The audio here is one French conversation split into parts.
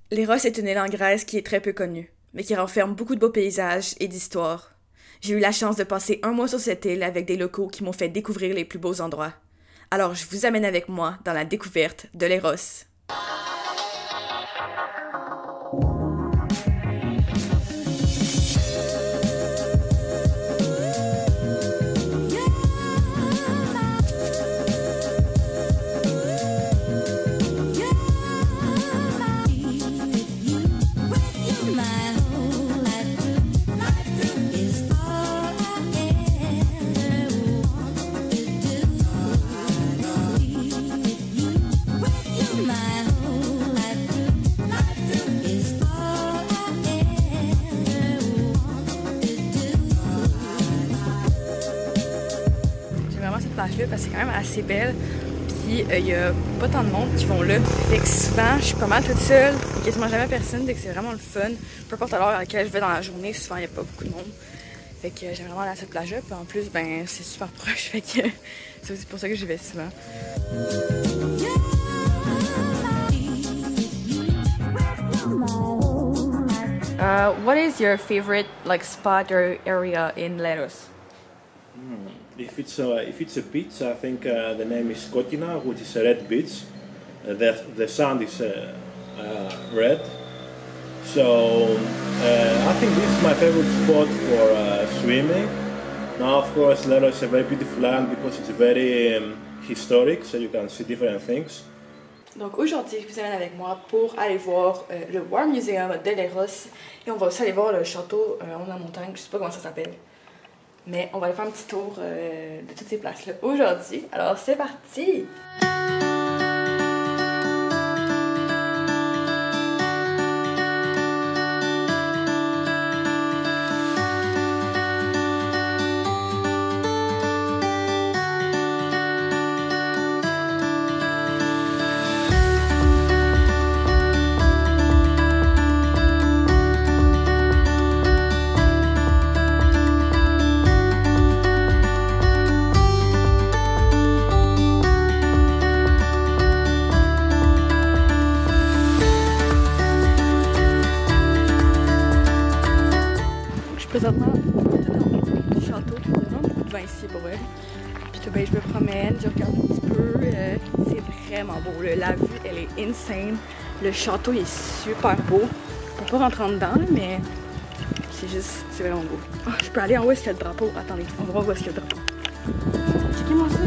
Léros est une île en Grèce qui est très peu connue, mais qui renferme beaucoup de beaux paysages et d'histoires. J'ai eu la chance de passer un mois sur cette île avec des locaux qui m'ont fait découvrir les plus beaux endroits. Alors je vous amène avec moi dans la découverte de Léros. J'aime vraiment cette plage-là parce que c'est quand même assez belle. Puis il y a pas tant de monde qui vont là. Fait que souvent, je suis pas mal toute seule. Il y a quasiment jamais personne. Fait que c'est vraiment le fun. Peu importe à l'heure à laquelle je vais dans la journée, souvent il n'y a pas beaucoup de monde. Fait que j'aime vraiment aller à cette plage-là. Puis en plus, ben c'est super proche. Fait que c'est aussi pour ça que j'y vais souvent. What is your favorite like spot or area in Leros? If it's a beach, I think the name is Kokina, which is a red beach. The sand is red. So I think this is my favorite spot for swimming. Now, of course, Leros is a very beautiful land because it's very historic, so you can see different things. Donc aujourd'hui, je vous amène avec moi pour aller voir le War Museum de Leros et on va aussi aller voir le château en haut de la montagne, je sais pas comment ça s'appelle. Mais on va aller faire un petit tour de toutes ces places-là aujourd'hui. Alors c'est parti! Présentement, du château, il y a vraiment beaucoup de vin ici pour vrai. Puis que ben, je me promène, je regarde un petit peu, c'est vraiment beau. Là. La vue, elle est insane. Le château il est super beau. On peut pas rentrer en dedans, là, mais c'est vraiment beau. Oh, je peux aller en haut, est-ce qu'il y a le drapeau? Attendez, on va voir où est-ce qu'il y a le drapeau. Checkez-moi ça, gars.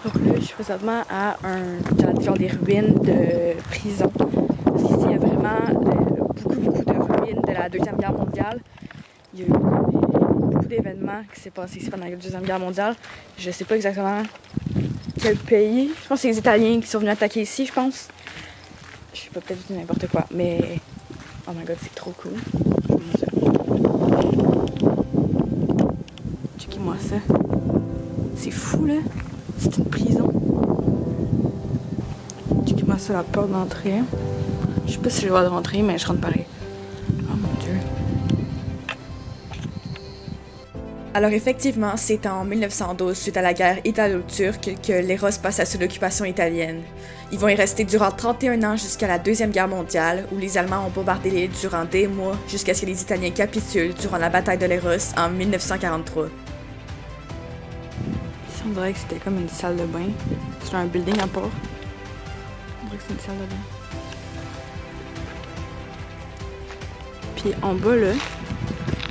Donc là, je suis présentement à genre des ruines de prison. Parce qu'ici, il y a vraiment beaucoup de ruines de la Deuxième Guerre mondiale. Il y a eu beaucoup d'événements qui s'est passé ici pendant la Deuxième Guerre mondiale. Je sais pas exactement quel pays. Je pense que c'est les Italiens qui sont venus attaquer ici, je pense. Je sais pas, peut-être n'importe quoi, mais... Oh my god, c'est trop cool. Checkez-moi ça. C'est fou, là. C'est une prison. Checkez-moi ça, la porte d'entrée. Je sais pas si j'ai le droit de rentrer, mais je rentre pareil. Oh mon Dieu. Alors effectivement, c'est en 1912, suite à la guerre italo-turque, que Léros passe sous l'occupation italienne. Ils vont y rester durant 31 ans jusqu'à la Deuxième Guerre mondiale, où les Allemands ont bombardé l'île durant des mois, jusqu'à ce que les Italiens capitulent durant la bataille de Léros en 1943. Ici, on dirait que c'était comme une salle de bain. C'est un building à part. On dirait que c'est une salle de bain. Puis en bas, là,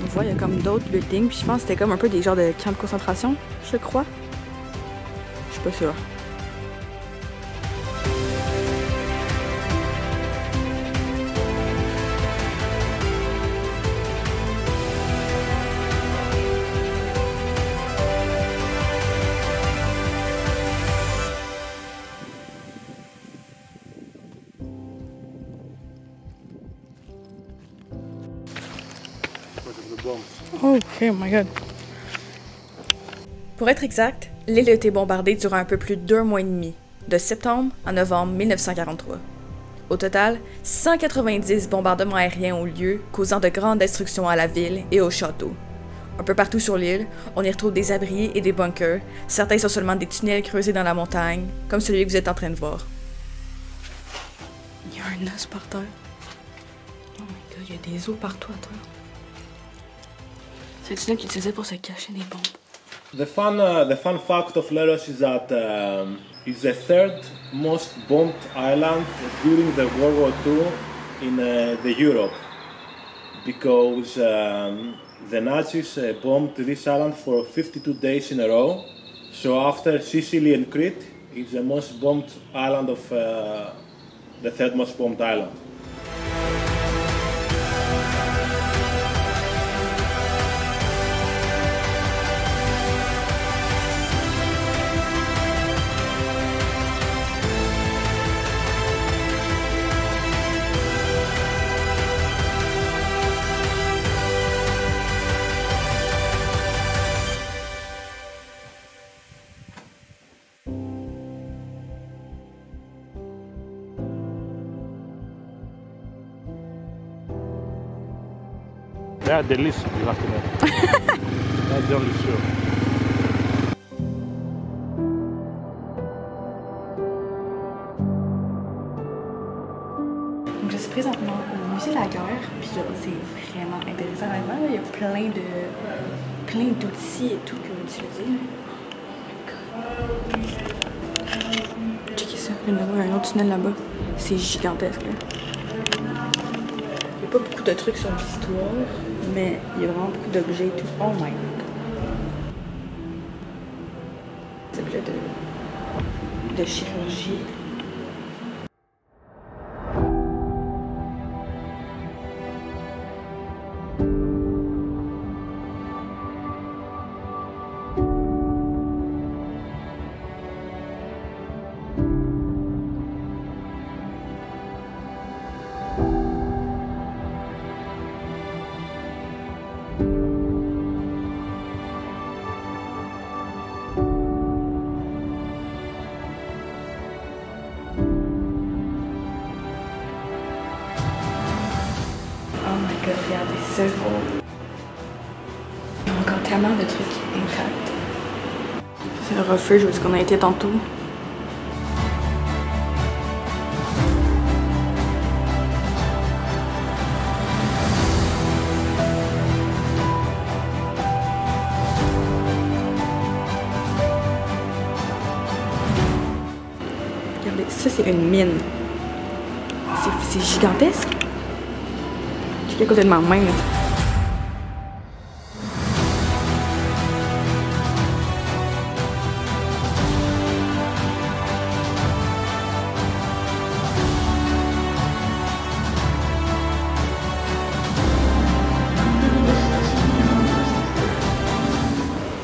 on voit, il y a comme d'autres buildings. Puis je pense que c'était comme un peu des genres de camps de concentration, je crois. Je suis pas sûre. the bombs. Okay, oh my god. Pour être exact, l'île a été bombardée durant un peu plus d'1 mois et demi, de septembre à novembre 1943. Au total, 190 bombardements aériens ont lieu, causant de grandes destructions à la ville et au château. Un peu partout sur l'île, on y retrouve des abris et des bunkers. Certains sont seulement des tunnels creusés dans la montagne, comme celui que vous êtes en train de voir. Il y a un os par terre. Oh my god, il y a des os partout à terre. C'est le tunnel qu'ils utilisaient pour se cacher des bombes. The fun fact of Leros is that it's the third most bombed island during the World War II in the Europe, because the Nazis bombed this island for 52 days in a row. So after Sicily and Crete, it's the most bombed island of the third most bombed island. They are delicious, you have to know. That's the only sure. Donc, je suis présentement au musée de la guerre, puis c'est vraiment intéressant. Honnêtement, il y a plein d'outils et tout que vous utilisez. Oh my god. Checkez ça, il y a un autre tunnel là-bas. C'est gigantesque. Là. Il n'y a pas beaucoup de trucs sur l'histoire, mais il y a vraiment beaucoup d'objets et tout. Oh my god. Des objets de chirurgie. Regardez ça. Il y a encore tellement de trucs intacts. C'est le refuge où on a été tantôt. Regardez, ça c'est une mine. C'est gigantesque. À côté de ma main. Là.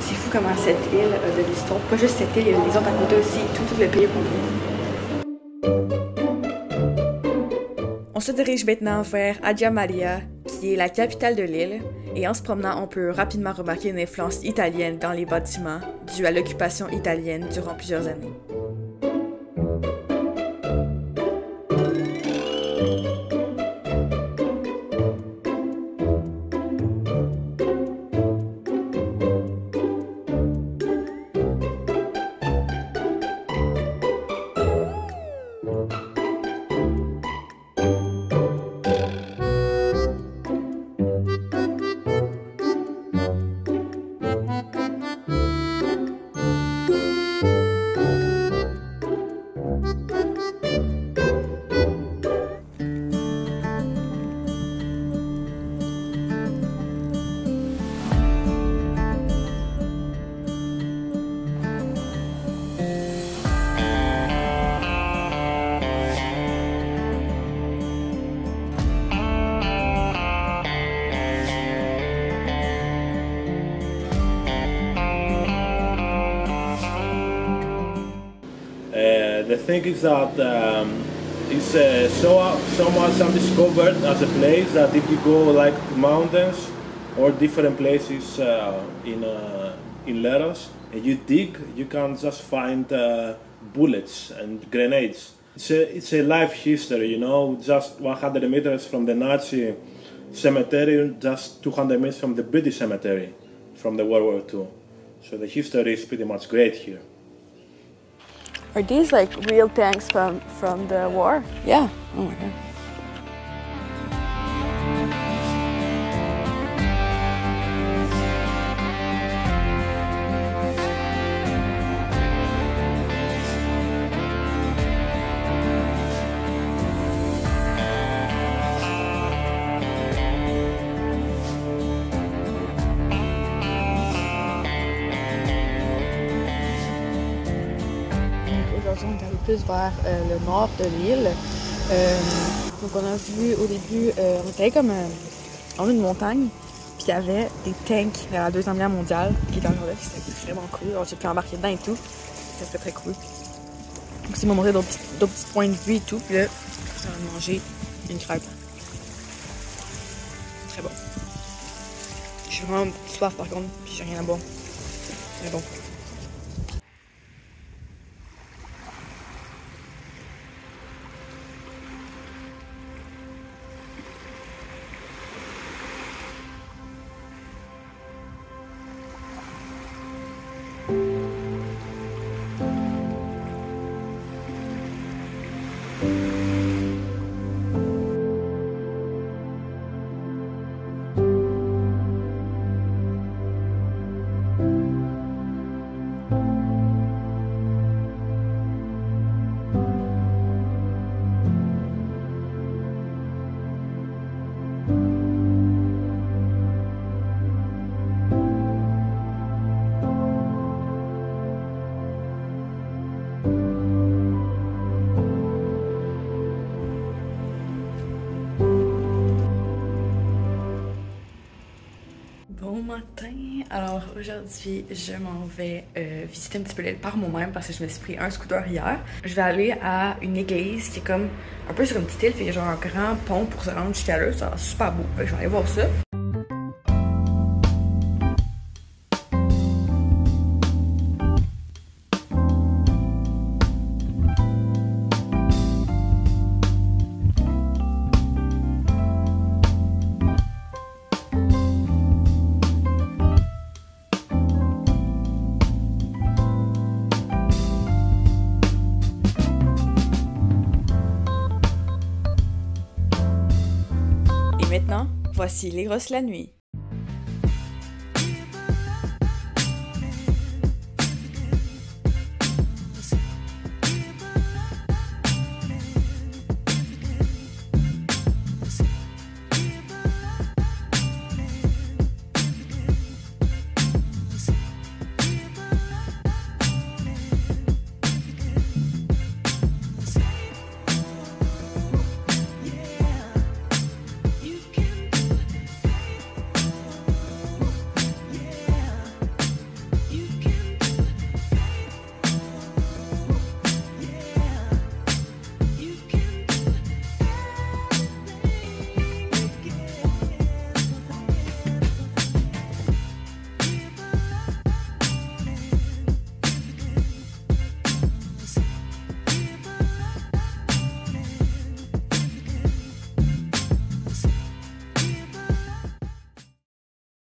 C'est fou comment cette île a de l'histoire. Pas juste cette île, il y a les autres à côté aussi. Tout le pays complet. On se dirige maintenant vers Agia Maria, qui est la capitale de l'île, et en se promenant, on peut rapidement remarquer une influence italienne dans les bâtiments, due à l'occupation italienne durant plusieurs années. The thing is that it's so much undiscovered as a place that if you go like to mountains, or different places in Leros, and you dig, you can just find bullets and grenades. It's a life history, you know, just 100 meters from the Nazi cemetery, just 200 meters from the British cemetery from the World War II. So the history is pretty much great here. Are these like real tanks from the war? Yeah. Oh my god. Aujourd'hui, on est un peu plus vers le nord de l'île. Donc on a vu au début, on était comme en une montagne, puis il y avait des tanks vers la Deuxième Guerre mondiale qui étaient encore là, puis c'était vraiment cool. Alors j'ai pu embarquer dedans et tout, c'était très cool. Donc c'est m'a montré d'autres petits points de vue et tout, puis là, on a mangé une crêpe. Très bon. Je suis vraiment soif par contre, puis j'ai rien à boire. Mais bon. Bon matin! Alors aujourd'hui, je m'en vais visiter un petit peu l'île par moi-même parce que je me suis pris un scooter hier. Je vais aller à une église qui est comme un peu sur une petite île, fait genre un grand pont pour se rendre jusqu'à là. Ça a l'air super beau, fait que je vais aller voir ça. Maintenant, voici les grosses la nuit.